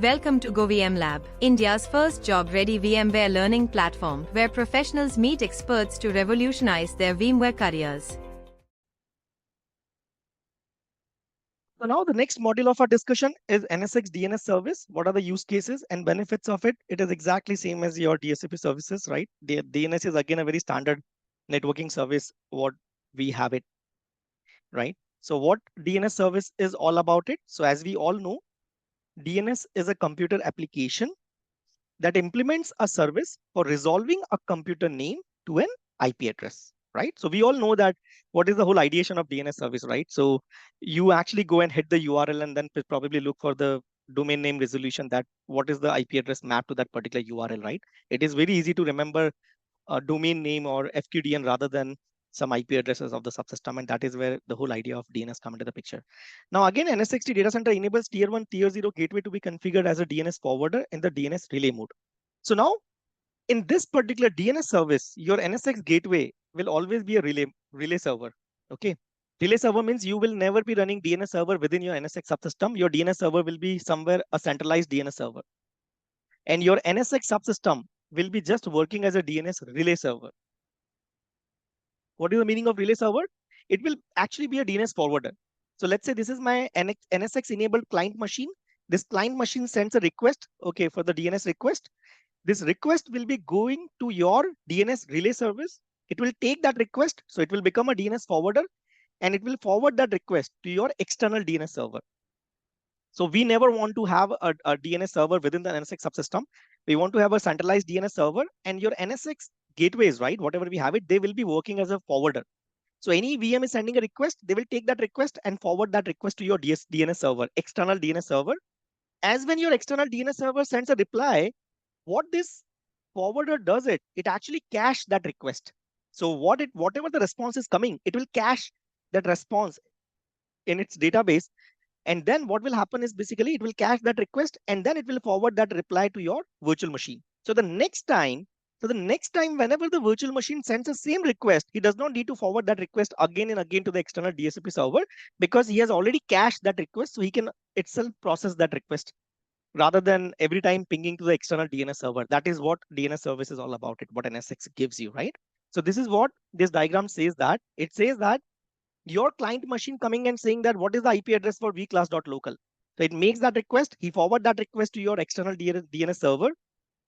Welcome to GoVMlab, India's first job-ready VMware learning platform where professionals meet experts to revolutionize their VMware careers. So now the next module of our discussion is NSX DNS service. What are the use cases and benefits of it? It is exactly same as your DSCP services, right? The DNS is again a very standard networking service, what we have it, right? So what DNS service is all about it? So as we all know, DNS is a computer application that implements a service for resolving a computer name to an IP address, right? So we all know that what is the whole ideation of DNS service, right? So you actually go and hit the URL and then probably look for the domain name resolution, that what is the IP address mapped to that particular URL, right? It is very easy to remember a domain name or FQDN rather than some IP addresses of the subsystem, and that is where the whole idea of DNS come into the picture. Now again, NSX Datacenter enables tier 1, tier 0 gateway to be configured as a DNS forwarder in the DNS relay mode. So now in this particular DNS service, your NSX gateway will always be a relay server. Okay. Relay server means you will never be running DNS server within your NSX subsystem. Your DNS server will be somewhere a centralized DNS server. And your NSX subsystem will be just working as a DNS relay server. What is the meaning of relay server? It will actually be a DNS forwarder. So let's say this is my NSX enabled client machine. This client machine sends a request, okay, for the DNS request. This request will be going to your DNS relay service. It will take that request, so it will become a DNS forwarder, and it will forward that request to your external DNS server. So we never want to have a DNS server within the NSX subsystem. We want to have a centralized DNS server, and your NSX gateways, right? Whatever we have it, they will be working as a forwarder. So any VM is sending a request, they will take that request and forward that request to your DNS server, external DNS server. As when your external DNS server sends a reply, what this forwarder does it actually cache that request. So whatever the response is coming, it will cache that response in its database. And then what will happen is basically it will cache that request and then it will forward that reply to your virtual machine. So the next time, whenever the virtual machine sends the same request, he does not need to forward that request again and again to the external DSCP server, because he has already cached that request. So he can itself process that request rather than every time pinging to the external DNS server. That is what DNS service is all about, what NSX gives you, right? So this is what this diagram says, that it says that your client machine coming and saying that what is the IP address for vclass.local. So it makes that request, he forward that request to your external DNS server.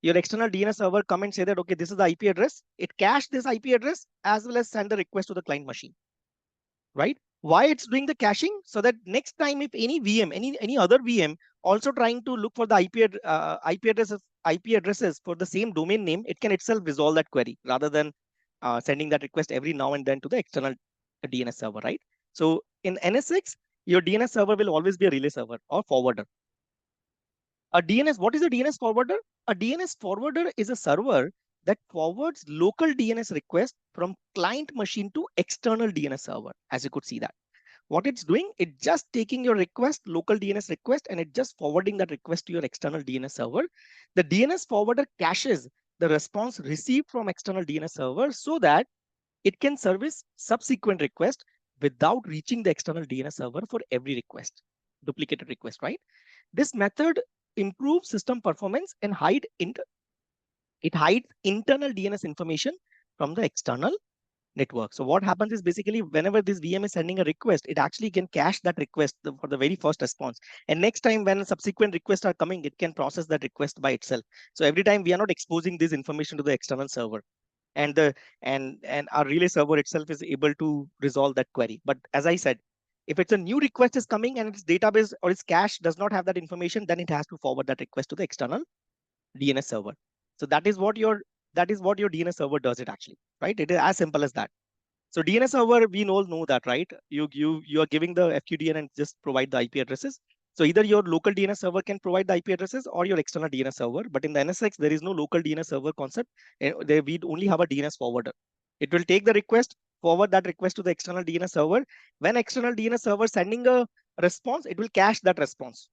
Your external DNS server come and say that, okay, this is the IP address. It cache this IP address as well as send the request to the client machine, right? Why it's doing the caching? So that next time if any VM, any other VM also trying to look for the IP addresses for the same domain name, it can itself resolve that query rather than sending that request every now and then to the external DNS server, right? So in NSX, your DNS server will always be a relay server or forwarder. A DNS, what is a DNS forwarder? A DNS forwarder is a server that forwards local DNS requests from client machine to external DNS server, as you could see that. What it's doing, it's just taking your request, local DNS request, and it's just forwarding that request to your external DNS server. The DNS forwarder caches the response received from external DNS server so that it can service subsequent request without reaching the external DNS server for every request, duplicated request, right? This method improves system performance and hides internal DNS information from the external network. So what happens is basically whenever this VM is sending a request, it actually can cache that request for the very first response. And next time when subsequent requests are coming, it can process that request by itself. So every time we are not exposing this information to the external server. And our relay server itself is able to resolve that query. But as I said, if it's a new request is coming and its database or its cache does not have that information, then it has to forward that request to the external DNS server. So that is what your DNS server does it actually, right? It is as simple as that. So DNS server, we all know that, right? You are giving the FQDN and just provide the IP addresses. So either your local DNS server can provide the IP addresses or your external DNS server. But in the NSX, there is no local DNS server concept. We only have a DNS forwarder. It will take the request, forward that request to the external DNS server. When external DNS server sending a response, it will cache that response.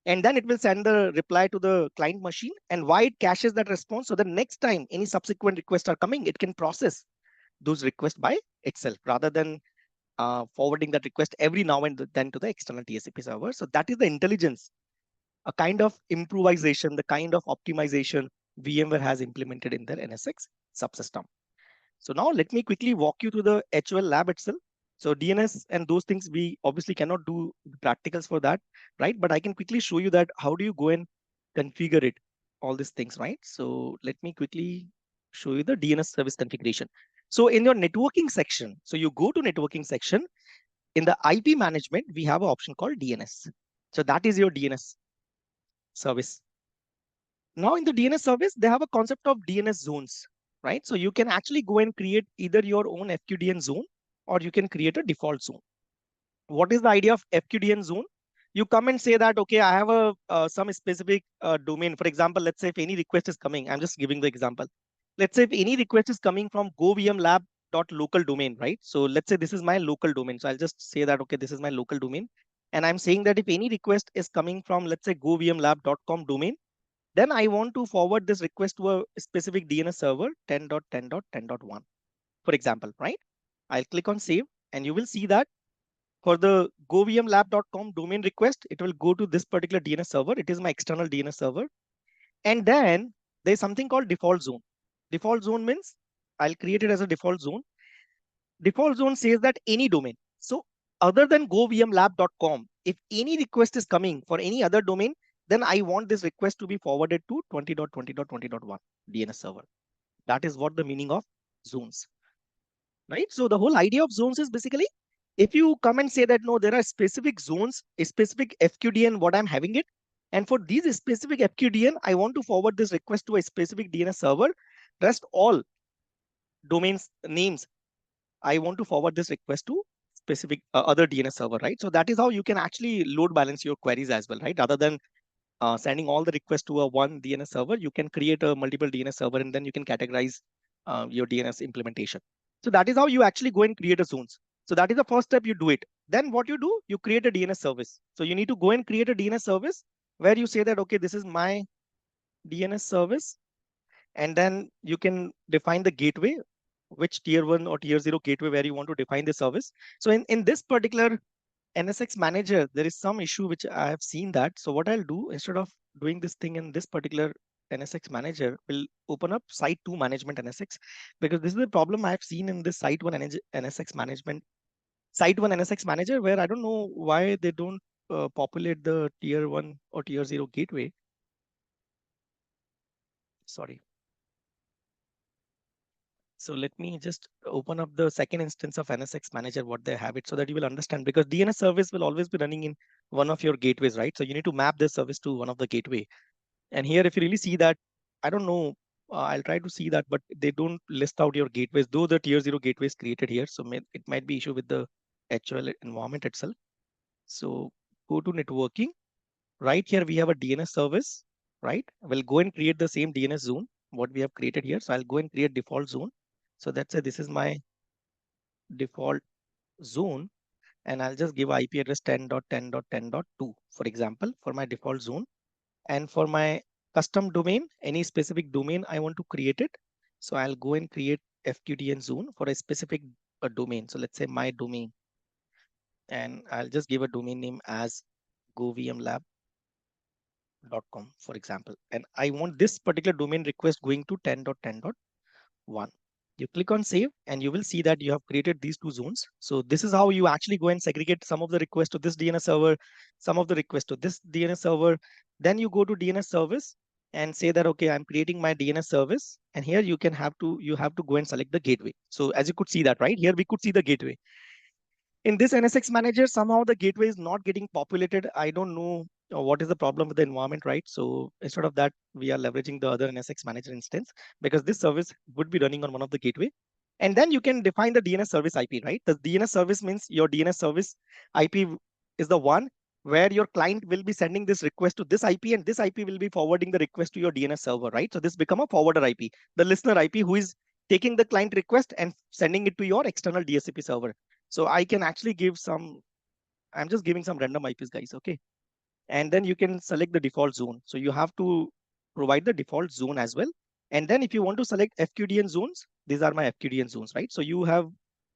And then it will send the reply to the client machine. And why it caches that response? So the next time any subsequent requests are coming, it can process those requests by itself rather than forwarding that request every now and then to the external DSCP server. So that is the intelligence a kind of improvisation, the kind of optimization VMware has implemented in their NSX subsystem. So now let me quickly walk you through the HOL lab itself. So DNS and those things, we obviously cannot do practicals for that, right? But I can quickly show you that how do you go and configure it, all these things, right? So let me quickly show you the DNS service configuration. So in your networking section, so you go to networking section, in the IP management, we have an option called DNS. So that is your DNS service. Now in the DNS service, they have a concept of DNS zones, right? So you can actually go and create either your own FQDN zone or you can create a default zone. What is the idea of FQDN zone? You come and say that, okay, I have a some specific domain. For example, let's say if any request is coming, I'm just giving the example. Let's say if any request is coming from GoVMlab.local domain, right? So let's say this is my local domain. So I'll just say that, okay, this is my local domain. And I'm saying that if any request is coming from, let's say, govmlab.com domain, then I want to forward this request to a specific DNS server 10.10.10.1, for example, right? I'll click on save and you will see that for the govmlab.com domain request, it will go to this particular DNS server. It is my external DNS server. And then there's something called default zone. Default zone means I'll create it as a default zone. Default zone says that any domain. So other than govmlab.com, if any request is coming for any other domain, then I want this request to be forwarded to 20.20.20.1 DNS server. That is what the meaning of zones, right? So the whole idea of zones is basically, if you come and say that, no, there are specific zones, a specific FQDN, what I'm having it. And for these specific FQDN, I want to forward this request to a specific DNS server. Rest all domains names, I want to forward this request to specific other DNS server, right? So that is how you can actually load balance your queries as well, right? Rather than sending all the requests to a one DNS server, you can create a multiple DNS server and then you can categorize your DNS implementation. So that is how you actually go and create a zones. So that is the first step, you do it. Then what you do, you create a DNS service. So you need to go and create a DNS service where you say that, okay, this is my DNS service. And then you can define the gateway, which tier 1 or tier 0 gateway where you want to define the service. So in this particular NSX manager, there is some issue which I have seen that. So what I'll do, instead of doing this thing in this particular NSX manager, will open up site 2 management NSX, because this is the problem I have seen in this site 1 NSX management, site 1 NSX manager, where I don't know why they don't populate the tier 1 or tier 0 gateway. Sorry. So let me just open up the second instance of NSX manager, what they have it, so that you will understand, because DNS service will always be running in one of your gateways, right? So you need to map this service to one of the gateway. And here, if you really see that, I don't know, I'll try to see that, but they don't list out your gateways, though the tier 0 gateway is created here. So it might be issue with the HOL environment itself. So go to networking. Right here, we have a DNS service, right? We'll go and create the same DNS zone, what we have created here. So I'll go and create default zone. So that's it. This is my default zone. And I'll just give IP address 10.10.10.2, for example, for my default zone. And for my custom domain, any specific domain I want to create it. So I'll go and create FQDN zone for a specific domain. So let's say my domain. And I'll just give a domain name as govmlab.com, for example. And I want this particular domain request going to 10.10.1. You click on save and you will see that you have created these two zones. So this is how you actually go and segregate some of the requests to this DNS server, some of the requests to this DNS server. Then you go to DNS service and say that, okay, I'm creating my DNS service. And here you have to go and select the gateway. So as you could see that, right here, we could see the gateway. In this NSX manager, somehow the gateway is not getting populated. I don't know what is the problem with the environment, right? So instead of that, we are leveraging the other NSX manager instance, because this service would be running on one of the gateway. And then you can define the DNS service IP, right? The DNS service means your DNS service IP is the one where your client will be sending this request to this IP, and this IP will be forwarding the request to your DNS server, right? So this become a forwarder IP, the listener IP, who is taking the client request and sending it to your external DSCP server. So I can actually give some, I'm just giving some random IPs, guys, okay? And then you can select the default zone. So you have to provide the default zone as well. And then if you want to select FQDN zones, these are my FQDN zones, right? So you have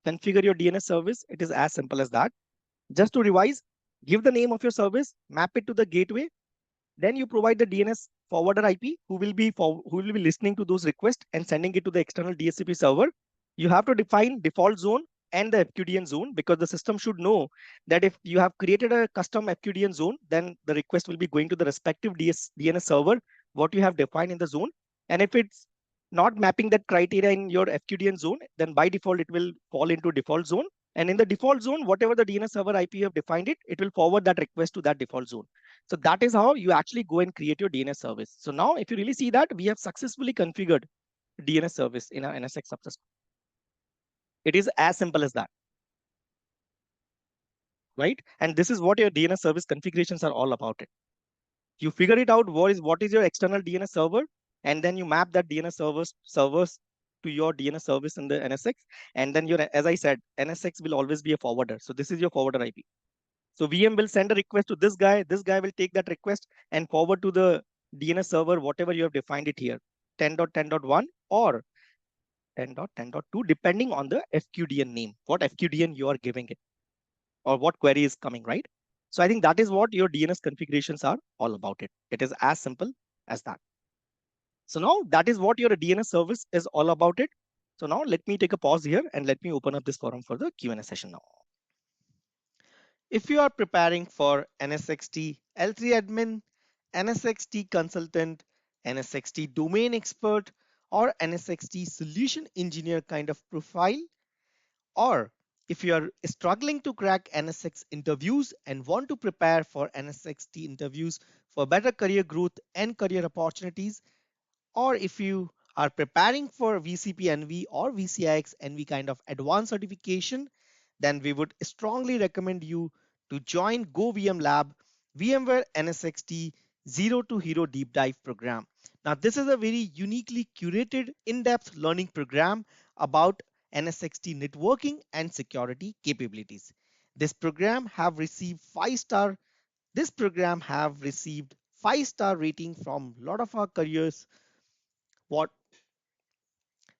configure your DNS service. It is as simple as that. Just to revise, give the name of your service, map it to the gateway, Then you provide the DNS forwarder IP who will be listening to those requests and sending it to the external DHCP server. You have to define default zone and the FQDN zone, because the system should know that if you have created a custom FQDN zone, then the request will be going to the respective DNS server what you have defined in the zone. And if it's not mapping that criteria in your FQDN zone, then by default it will fall into default zone. And in the default zone, whatever the DNS server IP you have defined it will forward that request to that default zone. So that is how you actually go and create your DNS service. So now if you really see that, we have successfully configured DNS service in our NSX subsystem. It is as simple as that, right? And this is what your DNS service configurations are all about it. You figure it out, what is your external DNS server, and then you map that DNS servers to your DNS service in the NSX. And then your, as I said, NSX will always be a forwarder. So this is your forwarder IP. So VM will send a request to this guy. This guy will take that request and forward to the DNS server, whatever you have defined it here, 10.10.1 or 10.10.2, depending on the FQDN name, what FQDN you are giving it or what query is coming, right? So I think that is what your DNS configurations are all about it. It is as simple as that. So now that is what your DNS service is all about it. So now let me take a pause here and let me open up this forum for the Q&A session now. If you are preparing for NSX-t L3 admin, NSX-t consultant, NSX-t domain expert, or NSX-t solution engineer kind of profile, or if you are struggling to crack NSX interviews and want to prepare for NSX-t interviews for better career growth and career opportunities, or if you are preparing for VCP-NV or VCIX-NV kind of advanced certification, then we would strongly recommend you to join GoVMlab VMware NSX Zero to Hero Deep Dive program. Now, this is a very uniquely curated in-depth learning program about NSX networking and security capabilities. This program have received 5-star. This program have received 5-star rating from a lot of our careers. What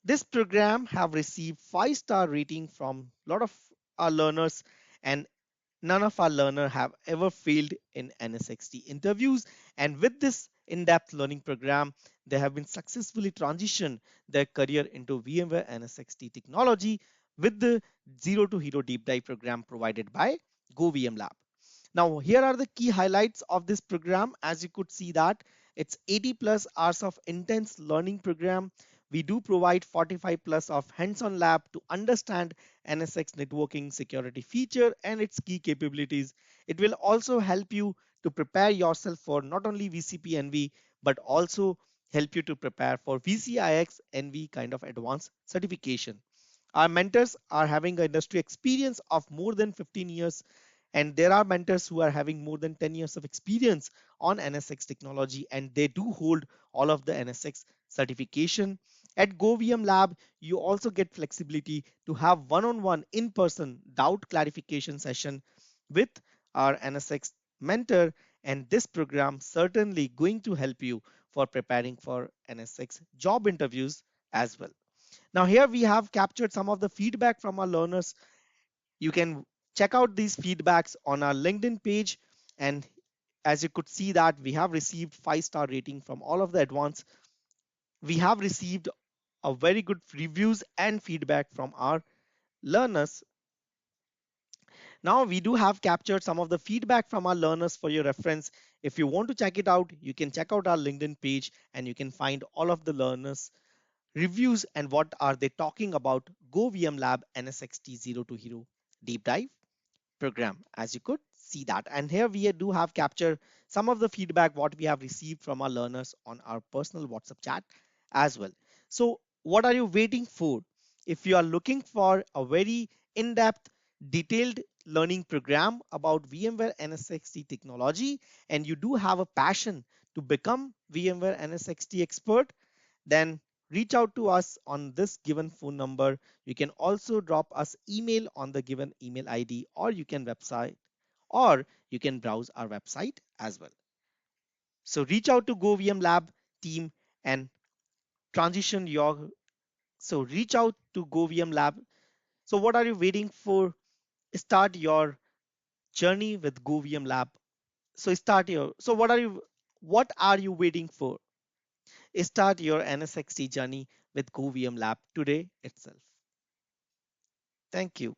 this program have received 5-star rating from a lot of our learners, and none of our learners have ever failed in NSX interviews. And with this in-depth learning program, they have been successfully transitioned their career into VMware NSX technology with the Zero to Hero Deep Dive program provided by GoVMlab. Now, here are the key highlights of this program. As you could see that it's 80 plus hours of intense learning program. We do provide 45 plus of hands-on lab to understand NSX networking security feature and its key capabilities. It will also help you to prepare yourself for not only VCP-NV, but also help you to prepare for VCIX-NV kind of advanced certification. Our mentors are having an industry experience of more than 15 years, and there are mentors who are having more than 10 years of experience on NSX technology, and they do hold all of the NSX certification. At GoVMlab, you also get flexibility to have one-on-one in-person doubt clarification session with our NSX mentor, and this program certainly going to help you for preparing for NSX job interviews as well. Now here we have captured some of the feedback from our learners. You can check out these feedbacks on our LinkedIn page, and as you could see that we have received 5-star rating from all of the advanced. We have received a very good reviews and feedback from our learners. Now we do have captured some of the feedback from our learners for your reference. If you want to check it out, you can check out our LinkedIn page and you can find all of the learners reviews and what are they talking about GoVMlab NSX Zero to Hero deep dive program, as you could see that. And here we do have captured some of the feedback what we have received from our learners on our personal WhatsApp chat as well. So what are you waiting for? If you are looking for a very in-depth detailed learning program about VMware NSX technology, and you do have a passion to become VMware NSX expert, then reach out to us on this given phone number. You can also drop us email on the given email ID, or you can browse our website as well. So reach out to GoVMlab team and transition your, so reach out to GoVMlab. So what are you waiting for? Start your journey with GoVMlab. So what are you What are you waiting for? Start your NSX-t journey with GoVMlab today itself. Thank you.